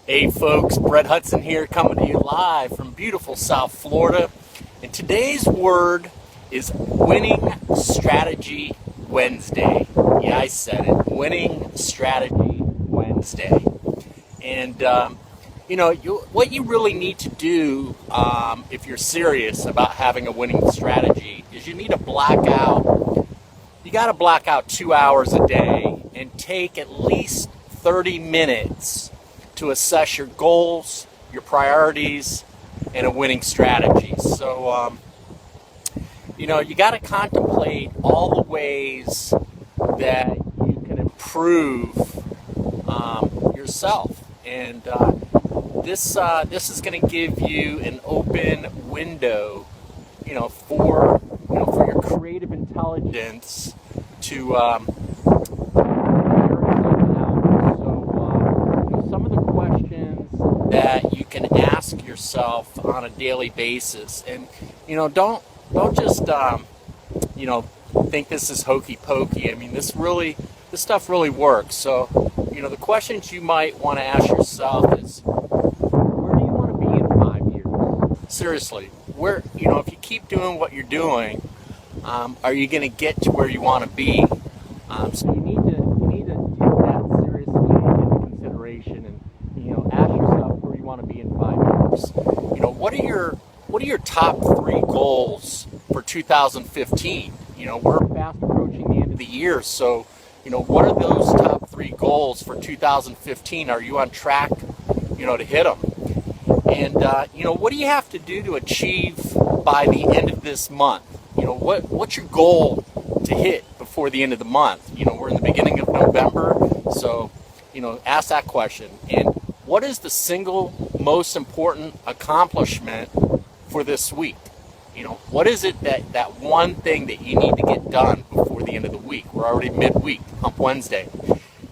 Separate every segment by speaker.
Speaker 1: Hey folks, Brett Hudson here coming to you live from beautiful South Florida. And today's word is Winning Strategy Wednesday. Yeah, I said it. Winning Strategy Wednesday. And, what you really need to do if you're serious about having a winning strategy is you need to black out. You got to black out 2 hours a day and take at least 30 minutes to assess your goals, your priorities, and a winning strategy. So, you got to contemplate all the ways that you can improve yourself. And this is going to give you an open window, for your creative intelligence to that you can ask yourself on a daily basis. And don't just think this is hokey pokey. I mean, this stuff really works. So the questions you might want to ask yourself is, where do you want to be in 5 years? Seriously, where if you keep doing what you're doing, are you going to get to where you want to be? So you need to take that seriously into consideration and ask yourself where you want to be in 5 years. What are your top 3 goals for 2015? We're fast approaching the end of the year, so what are those top 3 goals for 2015? Are you on track to hit them? And what do you have to do to achieve by the end of this month? What's your goal to hit before the end of the month? We're in the beginning of November, so ask that question. And what is the single most important accomplishment for this week? What is it that one thing that you need to get done before the end of the week? We're already midweek, Hump Wednesday.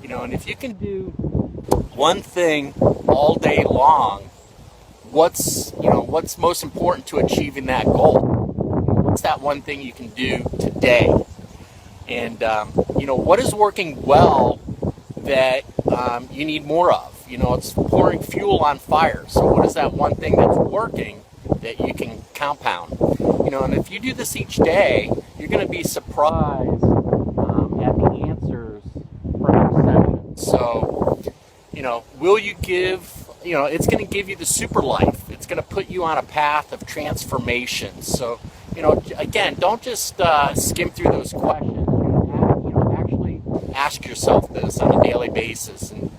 Speaker 1: And if you can do one thing all day long, what's most important to achieving that goal? What's that one thing you can do today? And what is working well that you need more of? It's pouring fuel on fire. So what is that one thing that's working that you can compound? And if you do this each day, you're going to be surprised at the answers from your session. So, will you give, it's going to give you the super life. It's going to put you on a path of transformation. So, again, don't just skim through those questions. Actually ask yourself this on a daily basis. And,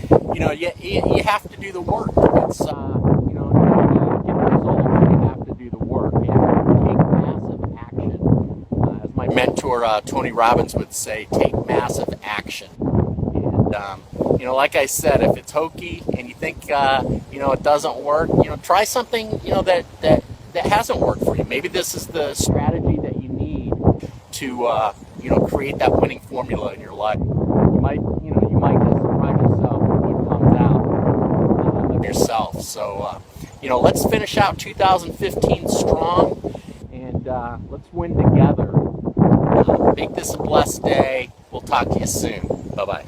Speaker 1: you have to do the work. It's, to get results, you have to do the work. You have to take massive action. As my mentor, Tony Robbins would say, take massive action. And, like I said, if it's hokey and you think, it doesn't work, try something, that hasn't worked for you. Maybe this is the strategy that you need to, create that winning formula in your life. You might just surprise yourself with what comes out of yourself. So, let's finish out 2015 strong, and let's win together. Make this a blessed day. We'll talk to you soon. Bye-bye.